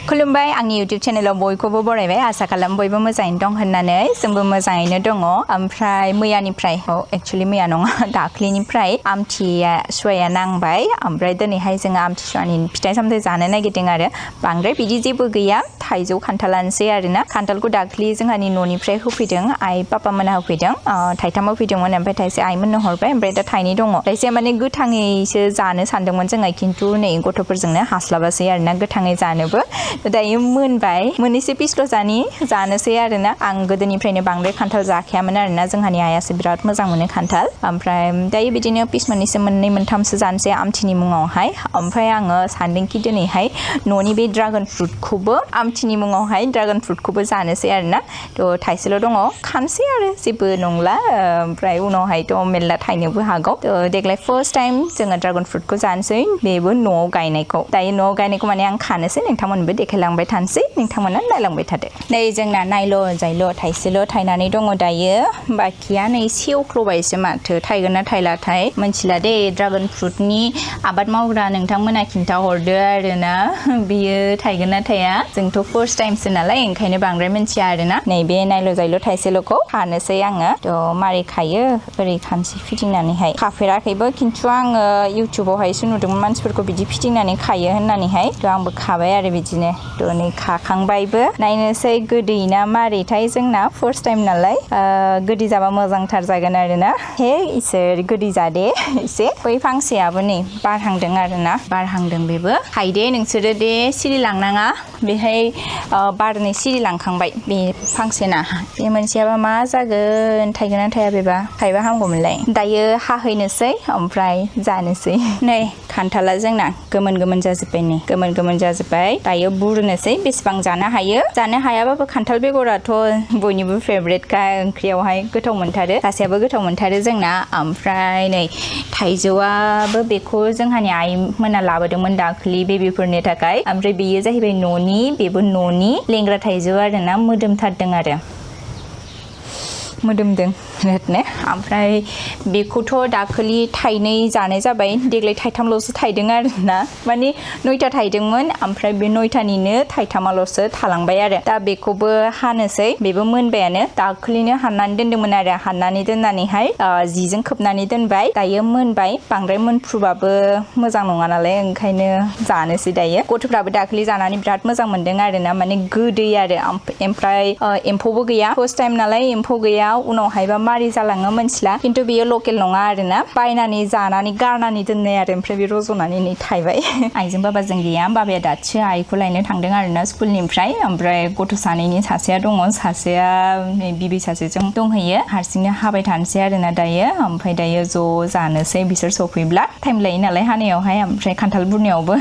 खुलुमबाय आंनि YouTube चेनेलाव बयखौबो बरायबाय आसा खालाम बयबो मोजाङैनो दं होननानै जोंबो मोजाङैनो दङ ओमफ्राय मैयानिफ्राय एक्चुअली मैया नङा दाख्लिनिफ्राय आमथिसुवाया नांबाय ओमफ्राय दिनैहाय जोङो आमथिसुवानि फिथाइ सामथाइ जानो नागिरदों आरो बांद्राय बिदि जेबो गैया थाइजौ खान्थालानोसै आरोना खान्थालखौ दाख्लि जोंहानि न'निफ्राय होफैदों आइ पापा मोनहा होफैदों थाइथाम होफैदोंमोन ओमफ्राय थाइसे आइमोननो हरबाय ओमफ्राय दा थाइनै दङ थाइसेया माने गोथाङैसो जानो सानदोंमोन जोङो खिन्थु नै गथ'फोरजोंनो हास्लाबासै आरोना गोथाङै जानोबो दायो मोनबाय मोननैसो पिसल' जानोसै आरोना आं गोदोनिफ्रायनो बांद्राय खान्थाल जाखायामोन आरोना जोंहानि आइयासो बिराद मोजां मोनो खान्थाल ओमफ्राय दायो बिदिनो पिस मोननैसो मोननै मोनथामसो जानोसै आमथिनि मुङावहाय ओमफ्राय आङो सानदोंखि दिनैहाय न'नि बे ड्रागन फ्रुटखौबो आमथिनि मुङावहाय ड्रागन फ्रुटखौबो जानोसै आरोना थ' थाइसेल' दङ खानोसै आरो जेबो नंला ओमफ्राय उनावहायथ' मेरला थायनोबो हागौ देग्लाय फार्स्ट टाइम जोङो ड्रागन फ्रुटखौ जानोसै बेबो न'आव गायनायखौ दायो न'आव गायनायखौ माने आं खानोसै नोंथांमोनबो देखायलांबाय थानोसै नोंथांमोना नायलांबाय थादो नै जोंना नायल' जायल' थाइसेल' थायनानै दङ दायो बाखिया नै सेवख्ल'बायसो माथो थायगोन ना थायलाथाय मिथिला दे ड्रागन फ्रुटनि आबाद मावग्रा नोंथांमोना खिन्थाहरदो आरोना बियो थायगोन ना थाया जोंथ' फार्स्ट टाइमसो नालाय ओंखायनो बांद्राय मिथिया आरोना नैबे नायल' जायल' थाइसेल'खौ खानोसै आङो थ' मारै खायो ओरै खानसै फिदिंनानैहाय खाफेराखैबो खिन्थु आङो इउटुबावहायसो नुदोंमोन मानसिफोरखौ बिदि फिदिंनानै खायो होननानैहाय थ' आंबो खाबाय आरो बिदिनो थ' नै खाखांबायबो नायनोसै गोदै ना मारैथाय जोंना फार्स्ट टाइम नालाय गोदै जाबा मोजांथार जागोन आरोना हे इसोर गोदै जादे एसे बै फांसेयाबो नै बारहांदों आरोना बारहांदों बेबो थायदे नोंसोरो दे सिरिलांनाङा बेहाय बारनै सिरिलांखांबाय बे फांसेना बे मोनसेयाबा मा जागोन थायगोन ना थाया बेबा थायबा हामगौमोनलाय दायो हाहैनोसै ओमफ्राय जानोसै नै खान्थाला जोंना गोमोन गोमोन जाजोब्बाय नै गोमोन गोमोन जाजोब्बाय दायो बुरनोसै बेसेबां जानो हायाबाबो खान्थाल बेगराथ' बयनिबो फेभरेटखा ओंख्रियावहाय गोथाव मोनथारो गासैयाबो गोथाव मोनथारो जोंना ओमफ्राय नै थाइजौआबो बेखौ जोंहानि आइ मोना लाबोदोंमोन दाख्लि बेबिफोरनि थाखाय ओमफ्राय बेयो जाहैबाय बेबो न'नि लेंग्रा थाइजौ आरोना मोदोमथारदों आरो मोदोमदों बिरादनो ओमफ्राय बेखौथ' दाखालि थाइनै जानाय जाबाय देग्लाय थाइथामल'सो थायदों आरोना माने 9था थायदोंमोन ओमफ्राय बे 9थानिनो थाइथामाल'सो थालांबाय आरो दा बेखौबो हानोसै बेबो मोनबायानो दाखालिनो हाननानै दोनदोंमोन आरो हाननानै दोननानैहाय जिजों खोबनानै दोनबाय दायो मोनबाय बांद्राय मोनफ्रुबाबो मोजां नङा नालाय ओंखायनो जानोसै दायो गथ'फ्राबो दाखालि जानानै बिराद मोजां मोनदों आरोना माने गोदै आरो ओमफ्राय एम्फौबो गैया फार्स्ट टाइम नालाय एम्फौ गैया उनावहायबा मारै जालाङो मिथिला खिन्थु बेयो लकेल नङा आरोना बायनानै जानानै गारनानै दोननाय आरो ओमफ्राय बे रज'नानै नै थायबाय आइजों बाबाजों गैया बाबाया दासो आइखौ लायनो थांदों आरोना स्कुलनिफ्राय ओमफ्राय गथ' सानैनि सासेया दङ सासेया बिबै सासेजों दंहैयो हारसिंनो हाबाय थानोसै आरोना दायो ओमफ्राय दायो ज' जानोसै बिसोर सफैब्ला टाइम लायो नालाय हानायावहाय ओमफ्राय खान्थाल बुरनायावबो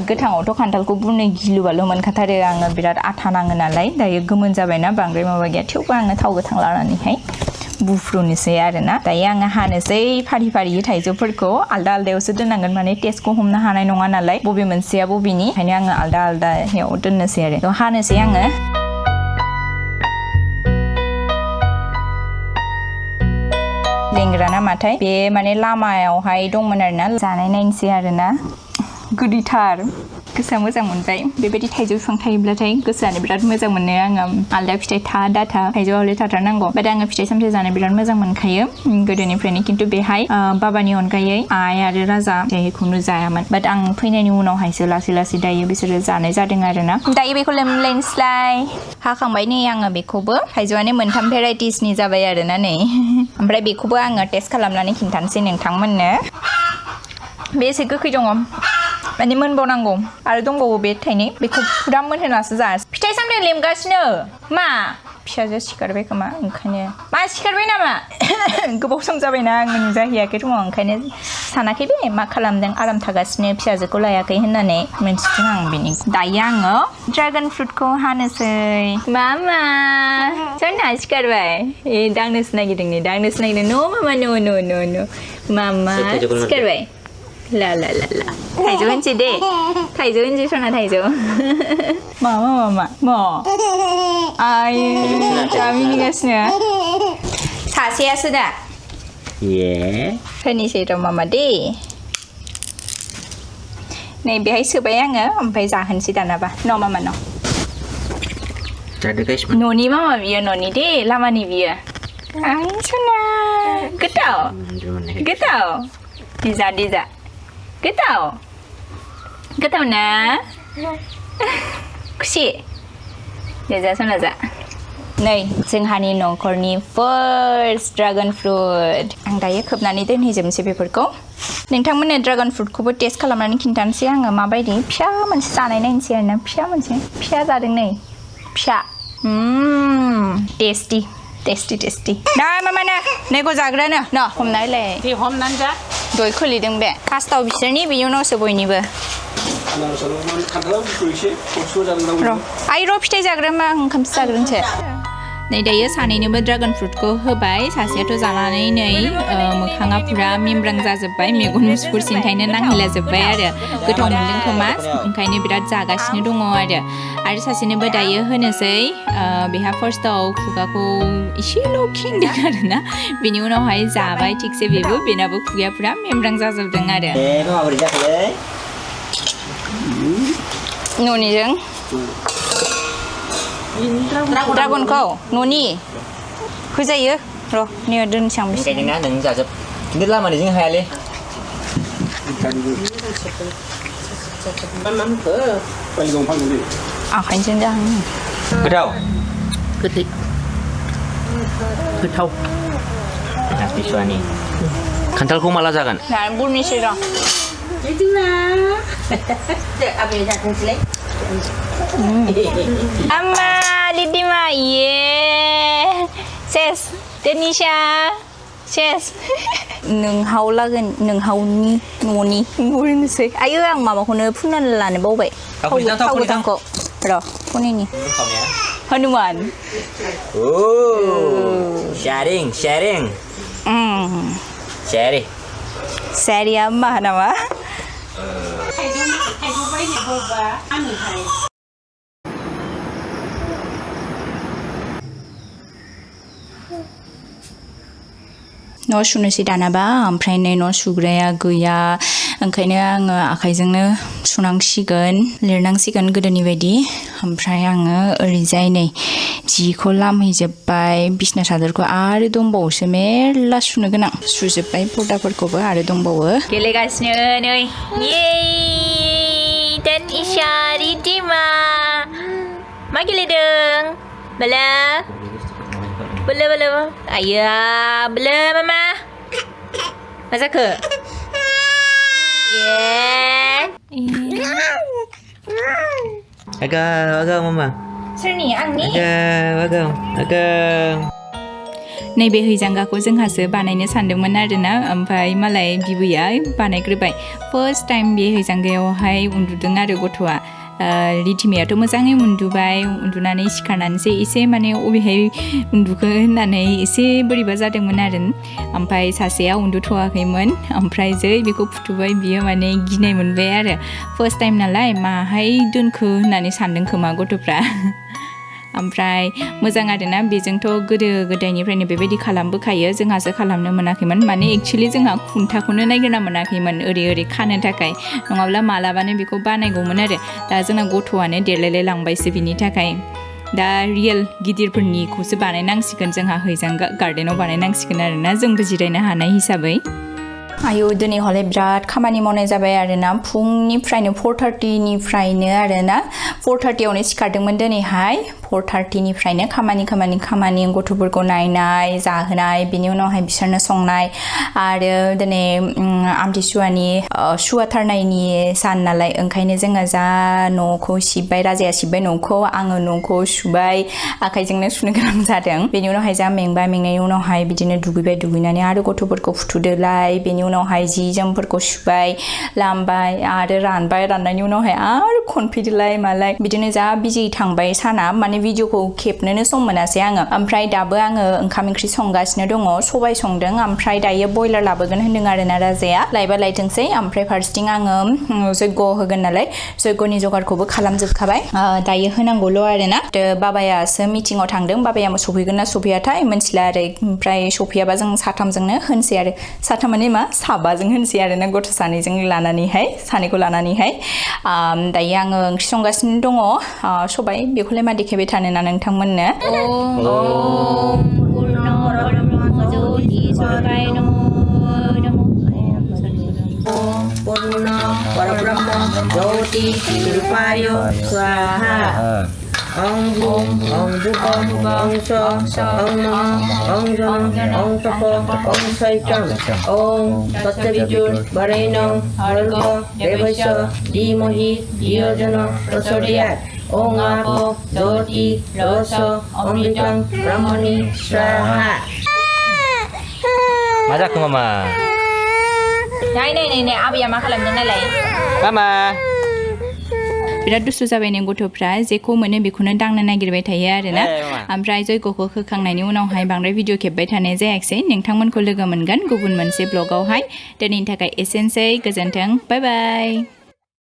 गोथाङावथ' खान्थालखौ बुरनो गिलुबाल' मोनखाथारो आङो बिराद आथा नाङो नालाय दायो गोमोन जाबायना बांद्राय माबा गैया थेवबो आङो थाव गोथां लानानैहाय बुफ्रुनोसै आरोना दायो आङो हानोसै फारि फारि थाइजौफोरखौ आलदा आलदायावसो दोननांगोन माने टेस्टखौ हमनो हानाय नङा नालाय बबे मोनसेया बबेनि ओंखायनो आङो आलदा आलदायाव दोननोसै आरो हानोसै आङो लेंग्रा नामाथाय बे माने लामायावहाय दंमोन आरोना जानाय नायनोसै आरोना गोदैथार गोसोआ मोजां मोनबाय बेबायदि थाइजौ बिफां थायोब्लाथाय गोसोआनो बिराद मोजां मोनो आङो आलदा फिथाइ दाथा थाइजौ हले थाथारनांगौ बाट आङो फिथाइ सामथाइ जानो बिराद मोजां मोनखायो गोदोनिफ्रायनो खिन्थु बेहाय बाबानि अनगायै आइ आरो राजा बेखौनो जायामोन बाट आं फैनायनि उनावहायसो लासै लासै दायो बिसोरो जानाय जादों आरोना दायो बेखौ लेमलायनोसैलाय हाखांबाय नै आङो बेखौबो थाइजौआनो मोनथाम भेराइटिसनि जाबाय आरोना नै ओमफ्राय बेखौबो आङो टेस्ट खालामनानै खिन्थानोसै नोंथांमोननो बेसे गोखै दङ माने मोनबावनांगौ आरो दंबावो बे थाइनै बेखौ फुरा मोनहोनासो जा फिथाइ सामथाइ लेमगासिनो मा फिसाजो सिखारबाय खोमा ओंखायनो मा सिखारबाय नामा गोबाव सम जाबायना आङो नुजाहैयाखै समाव ओंखायनो सानाखै बे मा खालामदों आराम थागासिनो फिसाजोखौ लायाखै होननानै मिन्थिदों आं बेनि दायो आङो ड्रागन फ्रुटखौ हानोसै मामा सोरना सिखारबाय दांनोसो नागिरदों नो मामा नो मामा सिखारबाय ला थाइजौ होनसै दे थाइजौ होनसै सना थाइजौ मा आय दा मिनिगासिनो सासेयासो दा होनोसै र' मामा दे नै बेहाय सोबाय आङो ओमफ्राय जाहोनसै दानाबा न' मामा न' जादो गाइस न'नि मामा बियो न'नि दे लामानि बियो आं सना गोथाव गोथाव दिजा दिजा गोथाव गोथाव ना खुसि दिजा सना जा नै जोंहानि न'खरनि फार्स्ट ड्रागन फ्रुट आं दायो खोबनानै दोनहैजोबनोसै बेफोरखौ नोंथांमोननो ड्रागन फ्रुटखौबो टेस्ट खालामनानै खिन्थानोसै आङो माबायदि फिसा मोनसे जानाय नायनोसै आरोना फिसा मोनसे फिसा जादों नै फिसा टेस्टी टेस्टी टेस्टी ना मामा ना नैखौ जाग्रानो न हमनायलाय दे हमनानै जा दय खोलिदों बे फार्स्टआव बिसोरनि बिनि उनावसो बयनिबो र' आइ र' फिथाइ जाग्रा मा ओंखामसो जाग्रोनोसै नै दायो सानैनोबो ड्रागन फ्रुटखौ होबाय सासेयाथ' जानानै नै मोखाङा पुरा मेमब्रां जाजोब्बाय मेगन मुसुगुर सिन्थायनो नांहैलाजोब्बाय आरो गोथाव मोनदों खोमा ओंखायनो बिराद जागासिनो दङ आरो सासेनोबो दायो होनोसै बेहा फार्स्टआव खुगाखौ एसेल' खेंदों आरोना बेनि उनावहाय जाबाय थिगसे बेबो बेनाबो खुगाया पुरा मेमब्रां जाजोबदों आरो न'निजों ड्रागनखौ न'नि होजायो र' नै दोनसै आं बिसोर गायदोंना नों जाजोब खिन्थु लामानिजों हायालै आखाइजों जाहां गोथाव गोदै गोथाव बिसुवानि खान्थालखौ माला जागोन बुरनोसै र' Amma, Ridhima, yeah. Ses, Taneesha, ses. नोंहाव लागोन नोंहावनि न'नि बुरनोसै आयो आं माबाखौनो फुननानै लानो बावबाय थाव गोथांखौ र' फुनैनि हनुमान sharing Sariya मा नामा न' सुनोसै दानाबा ओमफ्राय नै न' सुग्राया गैया ओंखायनो आङो आखाइजोंनो सुनांसिगोन लिरनांसिगोन गोदोनि बायदि ओमफ्राय आङो ओरैजाय नै जिखौ लामहैजोब्बाय बिसना सादरखौ आरो दंबावोसो मेरला सुनो गोनां सुजोब्बाय पर्दाफोरखौबो आरो दंबावो गेलेगासिनो नै ये Taneesha Ridhima मा गेलेदों बोलो बोलो बोलो आया बोलो मामा मा जाखो agak mama सोरनि आंनि agak नैबे हैजांगाखौ जोंहासो बानायनो सानदोंमोन आरोना ओमफ्राय मालाय बिबैया बानायग्रोबाय फार्स्ट टाइम बे हैजांगायावहाय उन्दुदों आरो गथ'आ रिधिमायाथ' मोजाङै उन्दुबाय उन्दुनानै सिखारनानैसो एसे माने अबेहाय उन्दुखो होननानै एसे बोरैबा जादोंमोन आरो ओमफ्राय सासेया उन्दुथ'वाखैमोन ओमफ्राय जै बेखौ फुथुबाय बियो माने गिनाय मोनबाय आरो फार्स्ट टाइम नालाय माहाय दोनखो होननानै सानदों खोमा गथ'फ्रा ओमफ्राय मोजां आरोना बेजोंथ' गोदो गोदायनिफ्रायनो बेबायदि खालामबोखायो जोंहासो खालामनो मोनाखैमोन माने एक्चुअलि जोंहा खुन्थाखौनो नायग्रोना मोनाखैमोन ओरै खानो थाखाय नङाब्ला मालाबानो बेखौ बानायगौमोन आरो दा जोंना गथ'आनो देरलायलाय लांबायसो बिनि थाखाय दा रियेल गिदिरफोरनिखौसो बानायनांसिगोन जोंहा हैजांगा गार्डेनाव बानायनांसिगोन आरोना जोंबो जिरायनो हानाय हिसाबै आयौ दिनै हले बिराद खामानि मावनाय जाबाय आरोना फुंनिफ्रायनो 4:30निफ्रायनो आरोना 4:30आवनो सिखारदोंमोन दिनैहाय 4:30निफ्रायनो खामानि गथ'फोरखौ नायनाय जाहोनाय बिनि उनावहाय बिसोरनो संनाय आरो दिनै आमथिसुवानि सुवाथारनायनि सान नालाय ओंखायनो जोङो जा न'खौ सिबबाय राजाया सिबबाय न'खौ आङो न'खौ सुबाय आखाइजोंनो सुनो गोनां जादों बेनि उनावहाय जा मेंनायनि उनावहाय बिदिनो दुगैनानै आरो गथ'फोरखौ फुथुदोलाय बेनि उनावहाय जि जोमफोरखौ सुबाय लामबाय आरो राननायनि उनावहाय आरो खनफैदोलाय मालाय बिदिनो जा बिजि थांबाय साना माने भिडिअखौ खेबनोनो सम मोनासै आङो ओमफ्राय दाबो आङो ओंखाम ओंख्रि संगासिनो दङ सबाय संदों ओमफ्राय दायो बयलार लाबोगोन होनदों आरोना राजाया लायबा लायथोंसै ओमफ्राय फारसेथिं आङो जग्य होगोन नालाय जग्यनि जगारखौबो खालामजोबखाबाय दायो होनांगौल' आरोना बाबायासो मिटिङाव थांदों बाबाया सफैगोन ना सफैयाथाय मिथिला आरो ओमफ्राय सफैयाबा जों साथामजोंनो होनसै आरो साथाम माने मा साबाजों होनसै आरोना गथ' सानैजों लानानैहाय सानैखौ लानानैहाय दायो आङो ओंख्रि संगासिनो दङ सबाय बेखौलाय मा देखायबाय थानो ना नोंथांमोननो Purna Parabrahma Jyoti Swayo Swaha Om Bum Om Bukam Om Sa Om Nam Om Jan Om Sapa Om Saitam Om Tattavijur Varenam Harga Devasya Dimahi Diyojana Prasodiyat Om Apo Jyoti Rasa Amritam Brahmani Swaha Masak ke mama? Này आबैया मा खालामदों नालाय Mama. बिराद दुस्थु जाबाय ने गथ'फ्रा जेखौ मोनो बेखौनो दांनो नागिरबाय थायो आरोना ओमफ्राय जयग'खौ होखांनायनि उनावहाय बांद्राय भिडिअ खेबबाय थानाय जायाखिसै नोंथांमोनखौ लोगो मोनगोन गुबुन मोनसे ब्लगावहाय दिनैनि थाखाय एसेनोसै गोजोन्थों बाय बाय